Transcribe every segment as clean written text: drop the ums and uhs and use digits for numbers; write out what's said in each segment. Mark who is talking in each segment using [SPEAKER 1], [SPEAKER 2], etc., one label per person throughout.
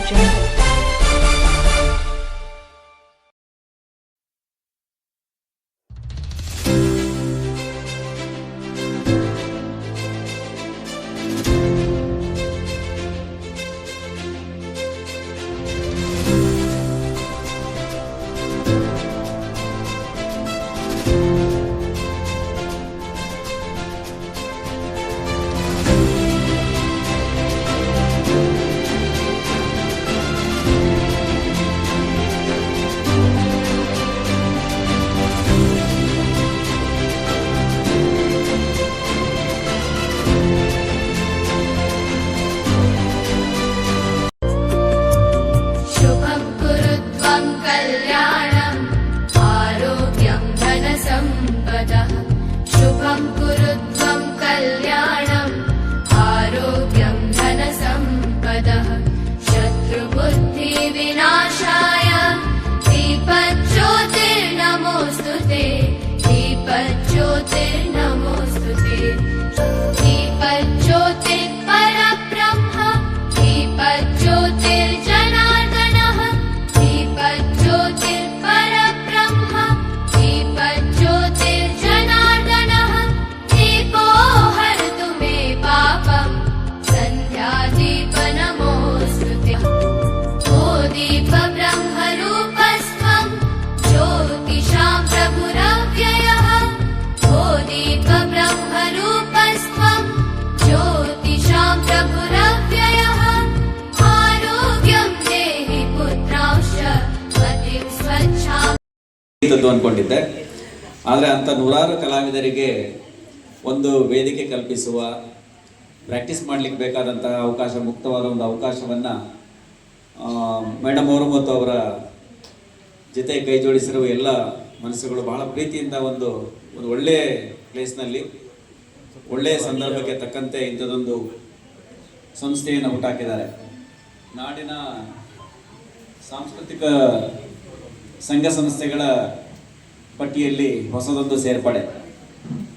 [SPEAKER 1] Jungle.
[SPEAKER 2] ಅಂದ್ಕೊಂಡಿದ್ದೆ. ಆದರೆ ಅಂಥ ನೂರಾರು ಕಲಾವಿದರಿಗೆ ಒಂದು ವೇದಿಕೆ ಕಲ್ಪಿಸುವ, ಪ್ರಾಕ್ಟೀಸ್ ಮಾಡಲಿಕ್ಕೆ ಬೇಕಾದಂತಹ ಅವಕಾಶ, ಮುಕ್ತವಾದ ಒಂದು ಅವಕಾಶವನ್ನು ಮೇಡಮ್ ಅವರು ಮತ್ತು ಅವರ ಜೊತೆ ಕೈ ಜೋಡಿಸಿರುವ ಎಲ್ಲ ಮನಸ್ಸುಗಳು ಬಹಳ ಪ್ರೀತಿಯಿಂದ ಒಂದು ಒಳ್ಳೆಯ ಪ್ಲೇಸ್ನಲ್ಲಿ ಒಳ್ಳೆಯ ಸಂದರ್ಭಕ್ಕೆ ತಕ್ಕಂತೆ ಇಂಥದ್ದೊಂದು ಸಂಸ್ಥೆಯನ್ನು ಹುಟ್ಟಾಕಿದ್ದಾರೆ. ನಾಡಿನ ಸಾಂಸ್ಕೃತಿಕ ಸಂಘ ಸಂಸ್ಥೆಗಳ ಪಟ್ಟಿಯಲ್ಲಿ ಹೊಸದೊಂದು ಸೇರ್ಪಡೆ,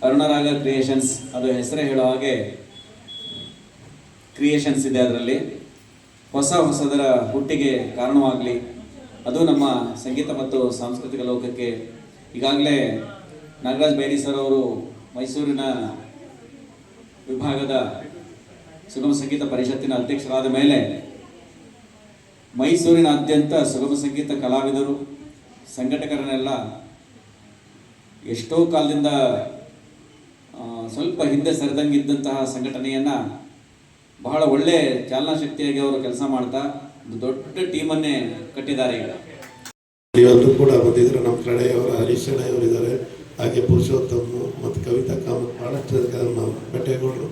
[SPEAKER 2] ಅರುಣರಾಗ ಕ್ರಿಯೇಷನ್ಸ್. ಅದು ಹೆಸರೇ ಹೇಳೋ ಹಾಗೆ ಕ್ರಿಯೇಷನ್ಸ್ ಇದೆ. ಅದರಲ್ಲಿ ಹೊಸದರ ಹುಟ್ಟಿಗೆ ಕಾರಣವಾಗಲಿ. ಅದು ನಮ್ಮ ಸಂಗೀತ ಮತ್ತು ಸಾಂಸ್ಕೃತಿಕ ಲೋಕಕ್ಕೆ ಈಗಾಗಲೇ ನಾಗರಾಜ್ ಬೈರಿ ಸರ್ ಅವರು ಮೈಸೂರಿನ ವಿಭಾಗದ ಸುಗಮ ಸಂಗೀತ ಪರಿಷತ್ತಿನ ಅಧ್ಯಕ್ಷರಾದ ಮೇಲೆ ಮೈಸೂರಿನಾದ್ಯಂತ ಸುಗಮ ಸಂಗೀತ ಕಲಾವಿದರು, ಸಂಘಟಕರನ್ನೆಲ್ಲ ಎಷ್ಟೋ ಕಾಲದಿಂದ ಸ್ವಲ್ಪ ಹಿಂದೆ ಸರಿದಂಗಿದ್ದಂತಹ ಸಂಘಟನೆಯನ್ನು ಬಹಳ ಒಳ್ಳೆ ಚಾಲನಾ ಶಕ್ತಿಯಾಗಿ ಅವರು ಕೆಲಸ ಮಾಡ್ತಾ ಒಂದು ದೊಡ್ಡ ಟೀಮನ್ನೇ ಕಟ್ಟಿದ್ದಾರೆ.
[SPEAKER 3] ಇವತ್ತು ಕೂಡ ಬಂದಿದ್ರು ನಮ್ಮ ಕಡೆಯವರು, ಹರೀಶ್ ಅವರು ಇದ್ದಾರೆ, ಹಾಗೆ ಪುರುಷೋತ್ತಮ್ ಮತ್ತು ಕವಿತಾ ಕಾಮತ್, ಭಾಳಷ್ಟು ನಾವು ಭೇಟಿಯಾಗೊಂಡ್ರು.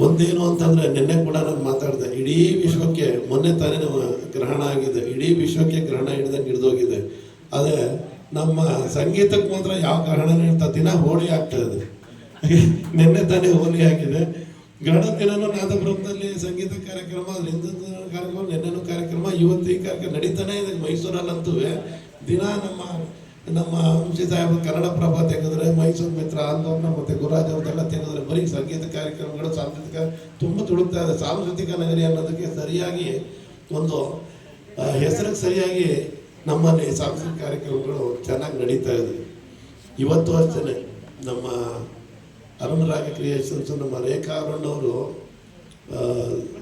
[SPEAKER 3] ಒಂದೇನು ಅಂತಂದರೆ ನಿನ್ನೆ ಕೂಡ ನಾನು ಮಾತಾಡಿದೆ, ಇಡೀ ವಿಶ್ವಕ್ಕೆ ಮೊನ್ನೆ ತಾನೇ ನಮ್ಮ ಗ್ರಹಣ ಆಗಿದೆ, ಇಡೀ ವಿಶ್ವಕ್ಕೆ ಗ್ರಹಣ ಹಿಡಿದೋಗಿದೆ. ಆದರೆ ನಮ್ಮ ಸಂಗೀತಕ್ಕೆ ಮಾತ್ರ ಯಾವ ಗ್ರಹಣನೂ ಇರ್ತಾ, ದಿನ ಹೋಳಿ ಆಗ್ತಾ ಇದೆ. ನಿನ್ನೆ ತಾನೇ ಹೋಳಿ ಆಗಿದೆ. ಗ್ರಹಣ ದಿನನೂ ನಾದಬ್ರಹ್ಮದಲ್ಲಿ ಸಂಗೀತ ಕಾರ್ಯಕ್ರಮ, ಅದರಿಂದ ಕಾರ್ಯಕ್ರಮ, ನಿನ್ನೆನೂ ಕಾರ್ಯಕ್ರಮ, ಇವತ್ತು ಈ ಕಾರ್ಯಕ್ರಮ ನಡೀತಾನೆ ಇದೆ. ಮೈಸೂರಲ್ಲಂತೂ ದಿನ ನಮ್ಮ ವಂಶಿ ಸಾಹೇಬ್ ಕನ್ನಡಪ್ರಭ ತೆಗೆದ್ರೆ, ಮೈಸೂರು ಮಿತ್ರ ಆಂದೋಲನ ಮತ್ತು ಗುರುರಾಜ್ ಅವ್ರದ್ದೆಲ್ಲ ತೆಗೆದ್ರೆ ಬರೀ ಸಂಗೀತ ಕಾರ್ಯಕ್ರಮಗಳು, ಸಾಂಸ್ಕೃತಿಕ ತುಂಬ ತುಡುಕ್ತಾ ಇದೆ. ಸಾಂಸ್ಕೃತಿಕ ನಗರಿ ಅನ್ನೋದಕ್ಕೆ ಸರಿಯಾಗಿ ಒಂದು ಹೆಸರಿಗೆ ಸರಿಯಾಗಿ ನಮ್ಮಲ್ಲಿ ಸಾಂಸ್ಕೃತಿಕ ಕಾರ್ಯಕ್ರಮಗಳು ಚೆನ್ನಾಗಿ ನಡೀತಾ ಇದೆ. ಇವತ್ತು ಅಷ್ಟೇ ನಮ್ಮ ಅರುಣರಾಗ ಕ್ರಿಯೇಷನ್ಸ್, ನಮ್ಮ ರೇಖಾ ಅರುಣ್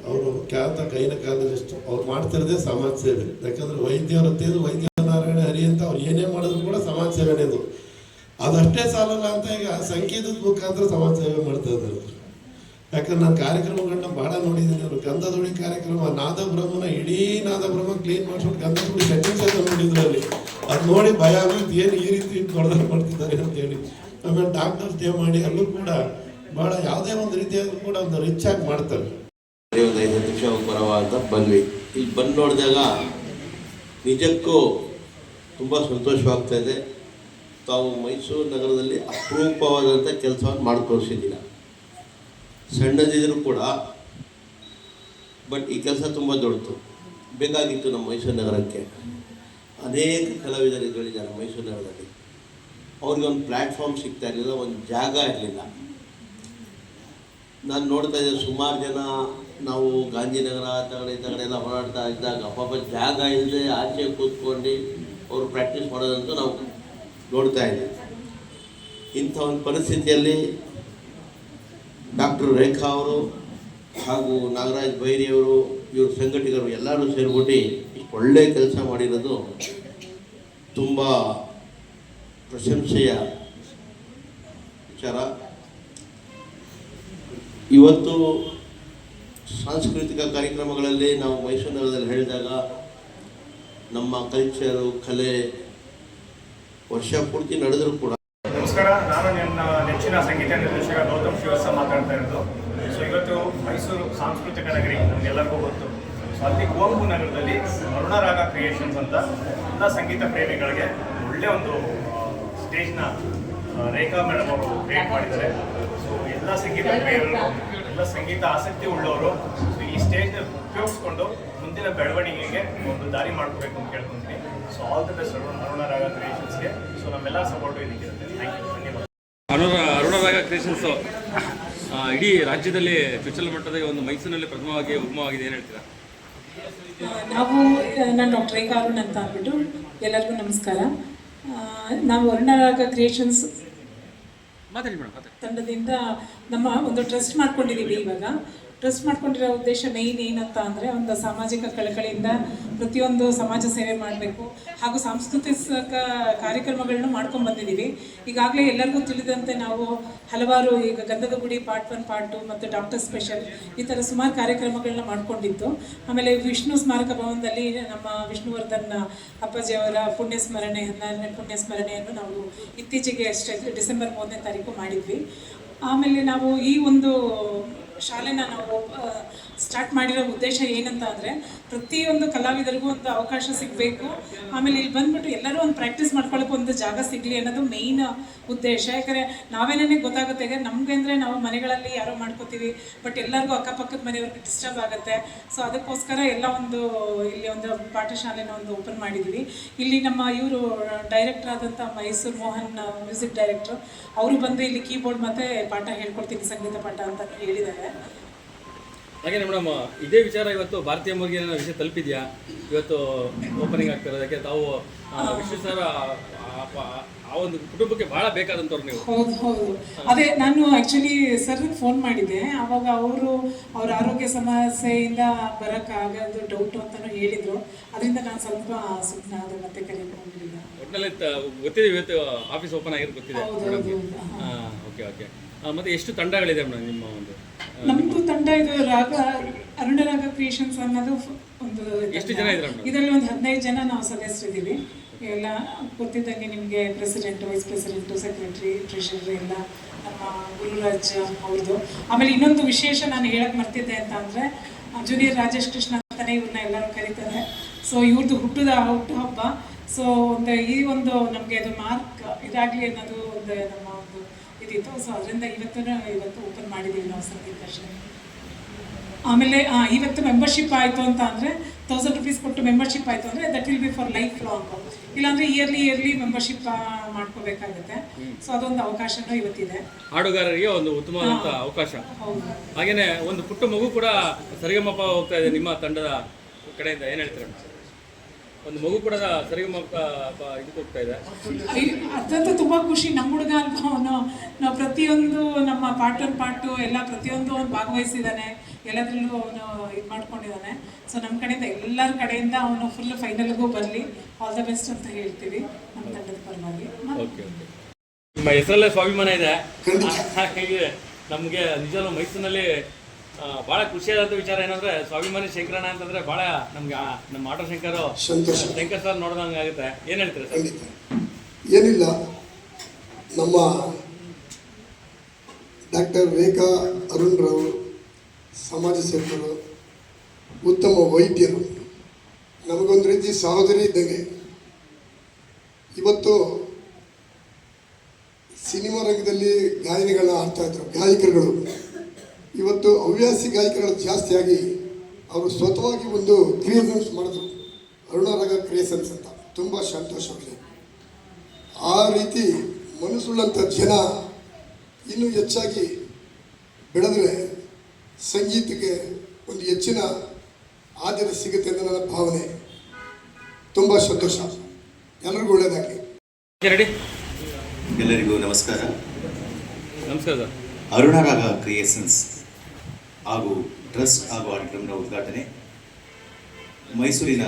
[SPEAKER 3] ಅವರು ಖ್ಯಾತ ಗೈನಕಾಲಜಿಸ್ಟ್. ಅವ್ರು ಮಾಡ್ತಿರೋದೇ ಸಮಾಜ ಸೇವೆ. ಯಾಕಂದರೆ ವೈದ್ಯ ನಾರಾಯಣ ಹರಿ ಅಂತ ಅವ್ರು ಏನೇ ಮಾಡಿದ್ರು ಕೂಡ ಸಮಾಜ ಸೇವೆನೇದು. ಅದಷ್ಟೇ ಸಾಲಲ್ಲ ಅಂತ ಈಗ ಸಂಗೀತದ ಮುಖಾಂತರ ಸಮಾಜ ಸೇವೆ ಮಾಡ್ತಾ ಇದ್ದಾರೆ. ಯಾಕಂದ್ರೆ ನಾನು ಕಾರ್ಯಕ್ರಮಗಳನ್ನ ಭಾಳ ನೋಡಿದ್ದೀನಿ. ಅವರು ಗಂಧದೋಡಿ ಕಾರ್ಯಕ್ರಮ, ನಾದಬ್ರಹ್ಮನ ಇಡೀ ನಾದಬ್ರಹ್ಮ ಕ್ಲೀನ್ ಮಾಡಿಸ್ಬಿಟ್ಟು ಗಂಧದೋಡಿ ಸೆಟ್ಟಿಂಗ್ಸ್ ಅಂತ ನೋಡಿದ್ರು ಅಲ್ಲಿ. ಅದು ನೋಡಿ ಭಯ ಆಗೋದು, ಏನು ಈ ರೀತಿ ದೊಡ್ಡದಾಗಿ ಮಾಡ್ತಿದ್ದಾರೆ ಅಂತೇಳಿ. ಆಮೇಲೆ ಡಾಕ್ಟರ್ ಸ್ಟೇ ಮಾಡಿ ಅಲ್ಲೂ ಕೂಡ ಭಾಳ ಯಾವುದೇ ಒಂದು ರೀತಿಯಾದ್ರೂ ಕೂಡ ಒಂದು ರಿಚ್ ಆಗಿ ಮಾಡ್ತಾರೆ.
[SPEAKER 4] ಒಂದು 5 ನಿಮಿಷ ಬರುವ ಅಂತ ಬಂದ್ವಿ. ಇಲ್ಲಿ ಬಂದು ನೋಡಿದಾಗ ನಿಜಕ್ಕೂ ತುಂಬ ಸಂತೋಷವಾಗ್ತಾ ಇದೆ. ತಾವು ಮೈಸೂರು ನಗರದಲ್ಲಿ ಅಪರೂಪವಾದಂಥ ಕೆಲಸವನ್ನು ಮಾಡಿ ತೋರಿಸಿದ್ದೀರ. ಸಣ್ಣದಿದ್ರೂ ಕೂಡ ಬಟ್ ಈ ಕೆಲಸ ತುಂಬ ದೊಡ್ಡದು, ಬೇಕಾಗಿತ್ತು ನಮ್ಮ ಮೈಸೂರು ನಗರಕ್ಕೆ. ಅನೇಕ ಕಲಾವಿದರುಗಳಿದ್ದಾರೆ ಮೈಸೂರು ನಗರದಲ್ಲಿ. ಅವ್ರಿಗೆ ಒಂದು ಪ್ಲ್ಯಾಟ್ಫಾರ್ಮ್ ಸಿಗ್ತಾ ಇರಲಿಲ್ಲ, ಒಂದು ಜಾಗ ಇರಲಿಲ್ಲ. ನಾನು ನೋಡ್ತಾ ಇದ್ದೆ ಸುಮಾರು ಜನ ನಾವು ಗಾಂಧಿನಗರ ತಗಡೆ ಎಲ್ಲ ಓಡಾಡ್ತಾ ಇದ್ದಾಗ ಪಾಪ ಜಾಗ ಇಲ್ಲದೆ ಆಚೆ ಕೂತ್ಕೊಂಡು ಅವರು ಪ್ರಾಕ್ಟೀಸ್ ಮಾಡೋದಂತೂ ನಾವು ನೋಡ್ತಾ ಇದ್ದೀವಿ. ಇಂಥ ಒಂದು ಪರಿಸ್ಥಿತಿಯಲ್ಲಿ ಡಾಕ್ಟರ್ ರೇಖಾ ಅವರು ಹಾಗೂ ನಾಗರಾಜ್ ಬೈರಿಯವರು, ಇವರು ಸಂಘಟಕರು ಎಲ್ಲರೂ ಸೇರಿಬಿಟ್ಟು ಇಷ್ಟು ಒಳ್ಳೆಯ ಕೆಲಸ ಮಾಡಿರೋದು ತುಂಬ ಪ್ರಶಂಸೆಯ ವಿಚಾರ. ಇವತ್ತು ಸಾಂಸ್ಕೃತಿಕ ಕಾರ್ಯಕ್ರಮಗಳಲ್ಲಿ ನಾವು ಮೈಸೂರು ನಗರದಲ್ಲಿ ಹೇಳಿದಾಗ ನಮ್ಮ ಕಲ್ಚರು, ಕಲೆ ವರ್ಷ ಪೂರ್ತಿ ನಡೆದರೂ ಕೂಡ.
[SPEAKER 1] ನಮಸ್ಕಾರ, ನಾನು ನನ್ನ ನೆಚ್ಚಿನ ಸಂಗೀತ ನಿರ್ದೇಶಕ ಗೌತಮ್ ಶ್ರೀವತ್ಸ ಮಾತಾಡ್ತಾ ಇರೋದು. ಸೊ ಇವತ್ತು ಮೈಸೂರು ಸಾಂಸ್ಕೃತಿಕ ನಗರಿ ನಮಗೆಲ್ಲರಿಗೂ ಗೊತ್ತು. ಸೊ ಅಲ್ಲಿ ಕುವೆಂಪು ನಗರದಲ್ಲಿ ಅರುಣರಾಗ ಕ್ರಿಯೇಷನ್ಸ್ ಅಂತ ಎಲ್ಲ ಸಂಗೀತ ಪ್ರೇಮಿಗಳಿಗೆ ಒಳ್ಳೆಯ ಒಂದು ಸ್ಟೇಜ್ನ ರೇಖಾ ಮೇಡಮ್ ಅವರು ಕ್ರಿಯೇಟ್ ಮಾಡಿದ್ದಾರೆ. ಸೊ ಎಲ್ಲ ಸಂಗೀತ ಪ್ರಿಯರು, ಎಲ್ಲ ಸಂಗೀತ ಆಸಕ್ತಿ ಉಳ್ಳವರು ಸೊ ಈ ಸ್ಟೇಜ್ನ ಉಪಯೋಗಿಸ್ಕೊಂಡು ಮುಂದಿನ ಬೆಳವಣಿಗೆಗೆ ಒಂದು ದಾರಿ ಮಾಡ್ಕೋಬೇಕು ಅಂತ ಕೇಳ್ಕೊತೀನಿ. So all the best Arunaraga ಕ್ರಿಯೇಷನ್ಸ್ಗೆ. ಸೊ ನಮ್ಮೆಲ್ಲ ಸಪೋರ್ಟು ಇದಕ್ಕಿರುತ್ತೆ. ಥ್ಯಾಂಕ್ ಯು, ಧನ್ಯವಾದ.
[SPEAKER 5] ಅರುಣರಾಗ ಕ್ರಿಯೇಷನ್ಸು ಇಡೀ ರಾಜ್ಯದಲ್ಲಿ ಚುಚ್ಚಲ ಮಟ್ಟದ ಒಂದು ಮೈಸೂರಿನಲ್ಲಿ ಪ್ರಥಮವಾಗಿ ಉಗಮವಾಗಿದೆ, ಏನು ಹೇಳ್ತೀರಾ?
[SPEAKER 6] ನಾನು ಡಾಕ್ಟರ್ ರೇಖಾ ಅರುಣ್ ಅಂತ ಅಂದ್ಬಿಟ್ಟು ಎಲ್ಲರಿಗೂ ನಮಸ್ಕಾರ. ನಾವು ಅರುಣರಾಗ ಕ್ರಿಯೇಷನ್ಸ್ ತಂಡದಿಂದ ನಮ್ಮ ಒಂದು ಟ್ರಸ್ಟ್ ಮಾಡ್ಕೊಂಡಿದ್ದೀವಿ. ಇವಾಗ ಟ್ರಸ್ಟ್ ಮಾಡ್ಕೊಂಡಿರೋ ಉದ್ದೇಶ ಮೇಯ್ನ್ ಏನಂತ ಅಂದರೆ ಒಂದು ಸಾಮಾಜಿಕ ಕಳಕಳಿಯಿಂದ ಪ್ರತಿಯೊಂದು ಸಮಾಜ ಸೇವೆ ಮಾಡಬೇಕು ಹಾಗೂ ಸಾಂಸ್ಕೃತಿಕ ಕಾರ್ಯಕ್ರಮಗಳನ್ನ ಮಾಡ್ಕೊಂಡು ಬಂದಿದ್ದೀವಿ. ಈಗಾಗಲೇ ಎಲ್ಲರಿಗೂ ತಿಳಿದಂತೆ ನಾವು ಹಲವಾರು ಈಗ ಗಂಧದ ಗುಡಿ ಪಾರ್ಟ್ 1, ಪಾರ್ಟ್ 2 ಮತ್ತು ಡಾಕ್ಟರ್ ಸ್ಪೆಷಲ್ ಈ ಥರ ಸುಮಾರು ಕಾರ್ಯಕ್ರಮಗಳನ್ನ ಮಾಡ್ಕೊಂಡಿದ್ದು. ಆಮೇಲೆ ವಿಷ್ಣು ಸ್ಮಾರಕ ಭವನದಲ್ಲಿ ನಮ್ಮ ವಿಷ್ಣುವರ್ಧನ್ ಅಪ್ಪಾಜಿಯವರ ಪುಣ್ಯಸ್ಮರಣೆ 14ನೇ ಪುಣ್ಯಸ್ಮರಣೆಯನ್ನು ನಾವು ಇತ್ತೀಚೆಗೆ ಅಷ್ಟೇ ಡಿಸೆಂಬರ್ 3ನೇ ತಾರೀಕು ಮಾಡಿದ್ವಿ. ಆಮೇಲೆ ನಾವು ಈ ಒಂದು ಶಾಲೆನ ನಾವು ಸ್ಟಾರ್ಟ್ ಮಾಡಿರೋ ಉದ್ದೇಶ ಏನಂತ ಅಂದರೆ ಪ್ರತಿಯೊಂದು ಕಲಾವಿದರಿಗೂ ಒಂದು ಅವಕಾಶ ಸಿಗಬೇಕು. ಆಮೇಲೆ ಇಲ್ಲಿ ಬಂದ್ಬಿಟ್ಟು ಎಲ್ಲರೂ ಒಂದು ಪ್ರಾಕ್ಟೀಸ್ ಮಾಡ್ಕೊಳ್ಳೋಕೆ ಒಂದು ಜಾಗ ಸಿಗಲಿ ಅನ್ನೋದು ಮೇಯ್ನ್ ಉದ್ದೇಶ. ಯಾಕಂದರೆ ನಾವೇನೇ ಗೊತ್ತಾಗುತ್ತೆ, ಈಗ ನಮಗೆ ಅಂದರೆ ನಾವು ಮನೆಗಳಲ್ಲಿ ಯಾರೋ ಮಾಡ್ಕೋತೀವಿ, ಬಟ್ ಎಲ್ಲರಿಗೂ ಅಕ್ಕಪಕ್ಕದ ಮನೆಯವ್ರಿಗೆ ಡಿಸ್ಟರ್ಬ್ ಆಗುತ್ತೆ. ಸೊ ಅದಕ್ಕೋಸ್ಕರ ಎಲ್ಲ ಒಂದು ಇಲ್ಲಿ ಒಂದು ಪಾಠಶಾಲೆನ ಒಂದು ಓಪನ್ ಮಾಡಿದ್ವಿ. ಇಲ್ಲಿ ನಮ್ಮ ಇವರು ಡೈರೆಕ್ಟರ್ ಆದಂಥ ಮೈಸೂರು ಮೋಹನ್ ಮ್ಯೂಸಿಕ್ ಡೈರೆಕ್ಟ್ರು, ಅವರು ಬಂದು ಇಲ್ಲಿ ಕೀಬೋರ್ಡ್ ಮತ್ತು ಪಾಠ ಹೇಳ್ಕೊಡ್ತೀನಿ, ಸಂಗೀತ ಪಾಠ ಅಂತ ಹೇಳಿದ್ದಾರೆ.
[SPEAKER 5] ಹಾಗೆ ಮೇಡಮ್, ಇದೇ ವಿಚಾರ ಇವತ್ತು ಭಾರತೀಯ ಮುಗಿಯ ವಿಷಯ ತಲುಪಿದ್ಯಾ? ಇವತ್ತು ಓಪನಿಂಗ್ ಆಗ್ತಿರೋದಕ್ಕೆ ತಾವು ವಿಶ್ವ ಸರ್ ಆ ಒಂದು ಕುಟುಂಬಕ್ಕೆ ಬಹಳ ಬೇಕಾದಂಥವ್ರು ನೀವು.
[SPEAKER 6] ಹೌದು. ಅದೇ ನಾನು ಆ್ಯಕ್ಚುಲಿ ಸರ್ಗೆ ಫೋನ್ ಮಾಡಿದ್ದೆ. ಆವಾಗ ಅವ್ರ ಆರೋಗ್ಯ ಸಮಸ್ಯೆಯಿಂದ ಬರೋಕ್ಕಾಗೋದು ಡೌಟು ಅಂತಲೂ ಹೇಳಿದರು. ಅದರಿಂದ ನಾನು ಸ್ವಲ್ಪ ಸುಮ್ಮನೆ ಆದ ಮತ್ತೆ ಕರೆಕ್ಟ್ ಹೋಗಲಿಲ್ಲ.
[SPEAKER 5] ಒಟ್ಟಿನಲ್ಲಿ ಗೊತ್ತಿದೆ ಇವತ್ತು ಆಫೀಸ್ ಓಪನ್ ಆಗಿರೋದು ಗೊತ್ತಿದೆ. ಓಕೆ. ಮತ್ತೆ ಎಷ್ಟು ತಂಡಗಳಿದೆ ಮೇಡಮ್ ನಿಮ್ಮ ಒಂದು?
[SPEAKER 6] ನಮ್ಮದು ತಂಡ ಇದು ಅರುಣರಾಗ ಕ್ರಿಯೇಷನ್ಸ್ ಅನ್ನೋದು ಒಂದು.
[SPEAKER 5] ಎಷ್ಟು ಜನ ಇದ್ದಾರೆ?
[SPEAKER 6] ಇದರಲ್ಲಿ ಒಂದು 15 ಜನ ನಾವು ಸದಸ್ಯರಿದ್ದೀವಿ. ಎಲ್ಲ ಗೊತ್ತಿದ್ದಂಗೆ ನಿಮಗೆ president, wise president, secretary, treasurer ಎಲ್ಲ ನಮ್ಮ ಗುರುರಾಜ್ ಅವ್ರದ್ದು. ಆಮೇಲೆ ಇನ್ನೊಂದು ವಿಶೇಷ ನಾನು ಹೇಳಕ್ಕೆ ಮರ್ತಿದ್ದೆ ಅಂತ ಅಂದರೆ, ಜೂನಿಯರ್ ರಾಜೇಶ್ ಕೃಷ್ಣ ಅಂತಲೇ ಇವ್ರನ್ನ ಎಲ್ಲರೂ ಕರೀತಾರೆ. ಸೊ ಇವ್ರದ್ದು ಹುಟ್ಟುಹಬ್ಬ. ಸೊ ಈ ಒಂದು ನಮಗೆ ಅದು ಮಾರ್ಕ್ ಇದಾಗಲಿ ಅನ್ನೋದು ಒಂದು ನಮ್ಮ ಒಂದು ಇದಿತ್ತು. ಸೊ ಅದರಿಂದ ಇವತ್ತು ಓಪನ್ ಮಾಡಿದ್ದೀವಿ ನಾವು ಸಂಗೀತ ಶಾಲೆ. ಆಮೇಲೆ ಇವತ್ತು ಮೆಂಬರ್ಶಿಪ್ ಆಯಿತು ಅಂತ ಅಂದರೆ 1000 ರೂಪೀಸ್ ಕೊಟ್ಟು ಮೆಂಬರ್ಶಿಪ್ ಆಯಿತು ಅಂದರೆ that will be for life long. ಇಲ್ಲಾಂದರೆ ಇಯರ್ಲಿ ಮೆಂಬರ್ಶಿಪ್ ಮಾಡ್ಕೋಬೇಕಾಗುತ್ತೆ. ಸೊ ಅದೊಂದು ಅವಕಾಶನೂ ಇವತ್ತಿದೆ.
[SPEAKER 5] ಹಾಡುಗಾರರಿಗೆ ಒಂದು ಉತ್ತಮವಾದಂಥ ಅವಕಾಶ. ಹಾಗೆಯೇ ಒಂದು ಪುಟ್ಟ ಮಗು ಕೂಡ ಸರಿಗಮಪ ಹೋಗ್ತಾ ಇದೆ ನಿಮ್ಮ ತಂಡದ ಕಡೆಯಿಂದ, ಏನು ಹೇಳ್ತೀರಾ? ಒಂದು ಮಗು ಕೂಡ ಸರಿಗಮಪ ಇದಕ್ಕೆ ಹೋಗ್ತಾ ಇದೆ.
[SPEAKER 6] ಅದಂತೂ ತುಂಬ ಖುಷಿ. ನಮ್ಮ ಹುಡುಗ ಅಲ್ವಾ ಅವನು. ನಾವು ಪ್ರತಿಯೊಂದು ನಮ್ಮ ಪಾರ್ಟ್ 1, ಪಾರ್ಟ್ 2 ಎಲ್ಲ ಪ್ರತಿಯೊಂದು ಅವನು ಭಾಗವಹಿಸಿದ್ದಾನೆ. ಎಲ್ಲದರಲ್ಲೂ ಅವನು ಇದು ಮಾಡ್ಕೊಂಡಿದ್ದಾನೆ. ಸೊ ನಮ್ಮ ಕಡೆಯಿಂದ ಎಲ್ಲರ ಕಡೆಯಿಂದ ಅವನು ಫುಲ್ ಫೈನಲ್ಗೂ ಬರಲಿ, ಆಲ್ ದ ಬೆಸ್ಟ್ ಅಂತ ಹೇಳ್ತೀವಿ ನಮ್ಮ ತಂಡದ ಪರವಾಗಿ.
[SPEAKER 5] ಓಕೆ. ನಿಮ್ಮ ಹೆಸರಲ್ಲೇ ಸ್ವಾಭಿಮಾನ ಇದೆ. ಹಾಗೆ ನಮಗೆ ನಿಜವೂ ಮೈಸೂರಿನಲ್ಲಿ ಭಾಳ ಖುಷಿಯಾದಂಥ ವಿಚಾರ ಏನಂದರೆ, ಸ್ವಾಭಿಮಾನಿ ಶಂಕರಣ್ಣ ಅಂತಂದರೆ ಭಾಳ ನಮ್ಗೆ ನಮ್ಮ ಆಟೋ ಶಂಕರ್ ಸರ್ ನೋಡ್ದಂಗೆ ಆಗುತ್ತೆ. ಏನು ಹೇಳ್ತೀರಾ ಸರ್?
[SPEAKER 7] ಏನಿಲ್ಲ, ನಮ್ಮ ಡಾಕ್ಟರ್ ರೇಖಾ ಅರುಣ್ ರವರು ಸಮಾಜ ಸೇವಕರು, ಉತ್ತಮ ವೈದ್ಯರು, ನಮಗೊಂದು ರೀತಿ ಸಹೋದರಿ ಇದ್ದಂಗೆ. ಇವತ್ತು ಸಿನಿಮಾ ರಂಗದಲ್ಲಿ ಗಾಯನಗಳನ್ನ ಆಡ್ತಾಯಿದ್ರು ಗಾಯಕರುಗಳು. ಇವತ್ತು ಹವ್ಯಾಸಿ ಗಾಯಕರುಗಳು ಜಾಸ್ತಿಯಾಗಿ ಅವರು ಸ್ವತಃವಾಗಿ ಒಂದು ಕ್ರಿಯೇಷನ್ಸ್ ಮಾಡಿದ್ರು, ಅರುಣರಾಗ ಕ್ರಿಯೇಷನ್ಸ್ ಅಂತ. ತುಂಬ ಸಂತೋಷವಾಗಿದೆ. ಆ ರೀತಿ ಮನಸ್ಸುಳ್ಳಂಥ ಜನ ಇನ್ನೂ ಹೆಚ್ಚಾಗಿ ಬೆಳೆದರೆ ಸಂಗೀತಕ್ಕೆ ಒಂದು ಹೆಚ್ಚಿನ ಆದ್ಯತೆ ಸಿಗುತ್ತೆ ಅಂತ ನನ್ನ ಭಾವನೆ. ತುಂಬ ಸಂತೋಷ. ಎಲ್ಲರಿಗೂ ಒಳ್ಳೆಯದಾಗಲಿ.
[SPEAKER 5] ರೆಡಿ?
[SPEAKER 8] ಎಲ್ಲರಿಗೂ ನಮಸ್ಕಾರ.
[SPEAKER 5] ನಮಸ್ಕಾರ ಸರ್.
[SPEAKER 8] ಅರುಣರಾಗ ಕ್ರಿಯೇಷನ್ಸ್ ಹಾಗೂ ಟ್ರಸ್ಟ್ ಹಾಗೂ ಆಡಿಟೋರಿಯಂನ ಉದ್ಘಾಟನೆ ಮೈಸೂರಿನ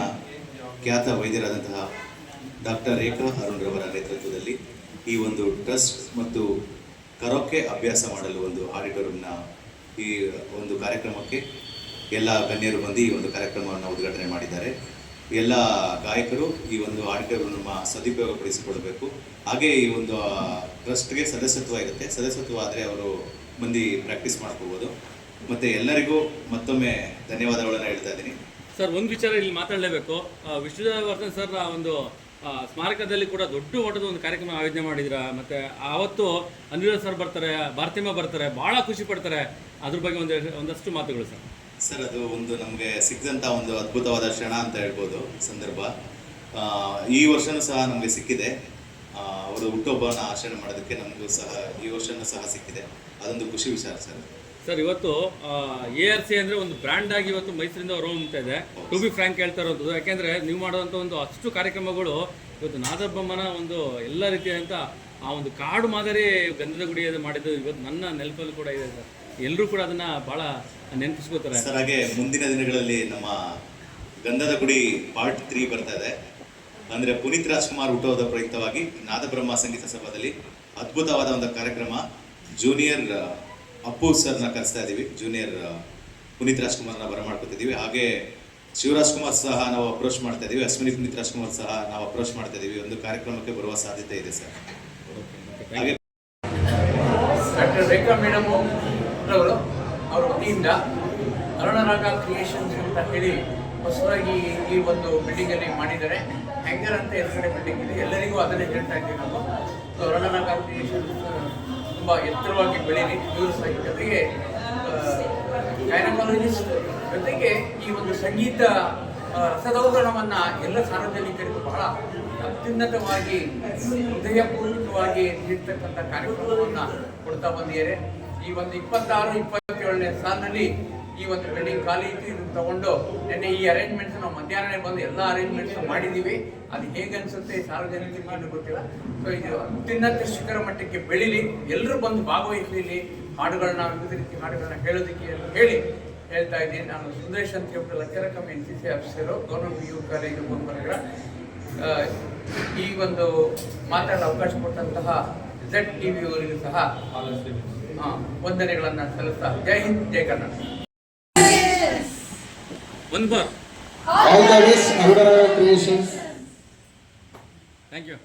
[SPEAKER 8] ಖ್ಯಾತ ವೈದ್ಯರಾದಂತಹ ಡಾಕ್ಟರ್ ರೇಖಾ ಅರುಣ್ ರವರ ನೇತೃತ್ವದಲ್ಲಿ ಈ ಒಂದು ಟ್ರಸ್ಟ್ ಮತ್ತು ಕರೋಕೆ ಅಭ್ಯಾಸ ಮಾಡಲು ಒಂದು ಆಡಿಟೋರಿಯಂನ ಈ ಒಂದು ಕಾರ್ಯಕ್ರಮಕ್ಕೆ ಎಲ್ಲ ಗಣ್ಯರು ಬಂದು ಈ ಒಂದು ಕಾರ್ಯಕ್ರಮವನ್ನು ಉದ್ಘಾಟನೆ ಮಾಡಿದ್ದಾರೆ. ಎಲ್ಲ ಗಾಯಕರು ಈ ಒಂದು ಆಡಿಟೋರಿಯಂ ಸದುಪಯೋಗಪಡಿಸಿಕೊಳ್ಬೇಕು. ಹಾಗೆ ಈ ಒಂದು ಟ್ರಸ್ಟ್ಗೆ ಸದಸ್ಯತ್ವ ಇರುತ್ತೆ. ಸದಸ್ಯತ್ವ ಆದರೆ ಅವರು ಬಂದು ಪ್ರಾಕ್ಟೀಸ್ ಮಾಡ್ಕೋಬೋದು. ಮತ್ತು ಎಲ್ಲರಿಗೂ ಮತ್ತೊಮ್ಮೆ ಧನ್ಯವಾದಗಳನ್ನು ಹೇಳ್ತಾ ಇದ್ದೀನಿ.
[SPEAKER 5] ಸರ್, ಒಂದು ವಿಚಾರ ಇಲ್ಲಿ ಮಾತಾಡಲೇಬೇಕು. ವಿಷ್ಣುವರ್ಧನ್ ಸರ್ ಒಂದು ಸ್ಮಾರಕದಲ್ಲಿ ಕೂಡ ದೊಡ್ಡ ಮಟ್ಟದ ಒಂದು ಕಾರ್ಯಕ್ರಮ ಆಯೋಜನೆ ಮಾಡಿದ್ರ. ಮತ್ತು ಆವತ್ತು ಅನಿರುದ್ಧ ಸರ್ ಬರ್ತಾರೆ, ಭಾರತಿಮ್ಮ ಬರ್ತಾರೆ, ಭಾಳ ಖುಷಿ ಪಡ್ತಾರೆ. ಅದ್ರ ಬಗ್ಗೆ ಒಂದಷ್ಟು ಮಾತುಗಳು ಸರ್.
[SPEAKER 8] ಸರ್, ಅದು ಒಂದು ನಮಗೆ ಸಿಕ್ಕಿದಂಥ ಒಂದು ಅದ್ಭುತವಾದ ಕ್ಷಣ ಅಂತ ಹೇಳ್ಬೋದು, ಸಂದರ್ಭ. ಈ ವರ್ಷವೂ ಸಹ ನಮಗೆ ಸಿಕ್ಕಿದೆ. ಅವರು ಹುಟ್ಟುಹಬ್ಬವನ್ನು ಆಚರಣೆ ಮಾಡೋದಕ್ಕೆ ನಮಗೂ ಸಹ ಈ ವರ್ಷವೂ ಸಹ ಸಿಕ್ಕಿದೆ. ಅದೊಂದು ಖುಷಿ ವಿಚಾರ ಸರ್.
[SPEAKER 5] ಸರ್, ಇವತ್ತು ARC ಅಂದರೆ ಒಂದು ಬ್ರ್ಯಾಂಡ್ ಆಗಿ ಇವತ್ತು ಮೈಸೂರಿಂದ ಹೊರಹೊಮ್ಮುತ್ತಾ ಇದೆ. ಟು ಬಿ ಫ್ರ್ಯಾಂಕ್ ಹೇಳ್ತಾ ಇರೋದು. ಯಾಕೆಂದರೆ ನೀವು ಮಾಡುವಂಥ ಒಂದು ಅಷ್ಟು ಕಾರ್ಯಕ್ರಮಗಳು ಇವತ್ತು ನಾದಬ್ಬಮ್ಮನ ಒಂದು ಎಲ್ಲ ರೀತಿಯಾದಂಥ ಆ ಒಂದು ಕಾಡು ಮಾದರಿ ಗಂಧದ ಗುಡಿಯಲ್ಲಿ ಮಾಡಿದ್ದು ಇವತ್ತು ನನ್ನ ನೆನಪಲ್ಲಿ ಕೂಡ ಇದೆ ಸರ್. ಎಲ್ಲರೂ ಕೂಡ ಅದನ್ನು ಭಾಳ ನೆನಪಿಸ್ಕೋತಾರೆ
[SPEAKER 8] ಸರ್. ಹಾಗೆ ಮುಂದಿನ ದಿನಗಳಲ್ಲಿ ನಮ್ಮ ಗಂಧದ ಗುಡಿ ಪಾರ್ಟ್ 3 ಬರ್ತಾ ಇದೆ. ಅಂದರೆ ಪುನೀತ್ ರಾಜ್ಕುಮಾರ್ ಹುಟ್ಟುಹಬ್ಬದ ಪ್ರಯುಕ್ತವಾಗಿ ನಾದಬ್ರಹ್ಮ ಸಂಗೀತ ಸಭಾದಲ್ಲಿ ಅದ್ಭುತವಾದ ಒಂದು ಕಾರ್ಯಕ್ರಮ. ಜೂನಿಯರ್ ಅಪ್ಪು ಸರ್ನ ಕರೆಸ್ತಾ ಇದ್ದೀವಿ. ಜೂನಿಯರ್ ಪುನೀತ್ ರಾಜ್ಕುಮಾರ್ನ ಬರಮಾಡ್ಕೊತಿದ್ದೀವಿ. ಹಾಗೆ ಶಿವರಾಜ್ ಕುಮಾರ್ ಸಹ ನಾವು ಅಪ್ರೋಚ್ ಮಾಡ್ತಾ ಇದ್ದೀವಿ. ಅಶ್ವಿನಿ ಪುನೀತ್ ರಾಜ್ಕುಮಾರ್ ಸಹ ನಾವು ಅಪ್ರೋಚ್ ಮಾಡ್ತಾ ಇದ್ದೀವಿ. ಒಂದು ಕಾರ್ಯಕ್ರಮಕ್ಕೆ ಬರುವ ಸಾಧ್ಯತೆ ಇದೆ ಸರ್. ಹಾಗೆ
[SPEAKER 9] ಡಾಕ್ಟರ್ ರೇಖಾ ಮೇಡಮ್ ರವರು ಅವರ ವತಿಯಿಂದ ಅರುಣರಾಗ ಕ್ರಿಯೇಷನ್ಸ್ ಅಂತ ಹೇಳಿ ಹೊಸದಾಗಿ ಈ ಒಂದು ಬಿಲ್ಡಿಂಗಲ್ಲಿ ಮಾಡಿದ್ದಾರೆ. ಹ್ಯಾಂಗರ್ ಅಂತ ಎದುರುಗಡೆ ಬಿಲ್ಡಿಂಗ್ ಇದೆ. ಎಲ್ಲರಿಗೂ ಅದನ್ನೇ ಹೇಳ್ತಾ ಇದ್ದೀವಿ ನಾವು. ಅರುಣರಾಗ ಕ್ರಿಯೇಷನ್ಸ್ ತುಂಬ ಎತ್ತರವಾಗಿ ಬೆಳೀಲಿ. ಇವರು ಜೊತೆಗೆ ಗೈನಕಾಲಜಿಸ್ಟ್ ಜೊತೆಗೆ ಈ ಒಂದು ಸಂಗೀತ ರಸದೌತಣವನ್ನು ಎಲ್ಲ ಸಾರ್ವಜನಿಕರಿಗೂ ಬಹಳ ಅತ್ಯುನ್ನತವಾಗಿ ಹೃದಯಪೂರ್ವಕವಾಗಿ ನೀಡ್ತಕ್ಕಂಥ ಕಾರ್ಯಕ್ರಮವನ್ನು ಕೊಡ್ತಾ ಬಂದಿದ್ದಾರೆ. ಈ ಒಂದು 26-27ನೇ ಸಾಲಿನಲ್ಲಿ ಈ ಒಂದು ಬಿಲ್ಡಿಂಗ್ ಖಾಲಿ ಇತ್ತು. ಇದನ್ನು ತಗೊಂಡು ನಿನ್ನೆ ಈ ಅರೇಂಜ್ಮೆಂಟ್ಸ್ ನಾವು ಮಧ್ಯಾಹ್ನ ಬಂದು ಎಲ್ಲ ಅರೇಂಜ್ಮೆಂಟ್ಸ್ ಮಾಡಿದ್ದೀವಿ. ಅದು ಹೇಗೆ ಅನಿಸುತ್ತೆ ಸಾರ್ವಜನಿಕರಿಗೆ ಇನ್ನೂ ಗೊತ್ತಿಲ್ಲ. ಸೊ ಇದು ಅತ್ಯುನ್ನತ ಶಿಖರ ಮಟ್ಟಕ್ಕೆ ಬೆಳೀಲಿ. ಎಲ್ಲರೂ ಬಂದು ಭಾಗವಹಿಸಲಿ. ಹಾಡುಗಳನ್ನ ವಿವಿಧ ರೀತಿ ಹಾಡುಗಳನ್ನ ಹೇಳೋದಕ್ಕೆ ಹೇಳ್ತಾ ಇದ್ದೀನಿ. ನಾನು ಸುಂದರೇಶ್ ಅಂತ ಹೇಳ್ಬಿಟ್ಟು lecturer cum NCC officer, government PU college ಮುಂಬರಗಡ. ಈ ಒಂದು ಮಾತಾಡಲು ಅವಕಾಶ ಕೊಟ್ಟಂತಹ ZTV ಅವರಿಗೂ ಸಹ ವಂದನೆಗಳನ್ನು ಸಲ್ಲಿಸ್ತಾ ಜೈ ಹಿಂದ್, ಜೈ ಕರ್ನಾಟಕ.
[SPEAKER 5] ಒಂದು ಬಾರ್.
[SPEAKER 10] All the best, Arunaraga Creations.
[SPEAKER 5] Thank you.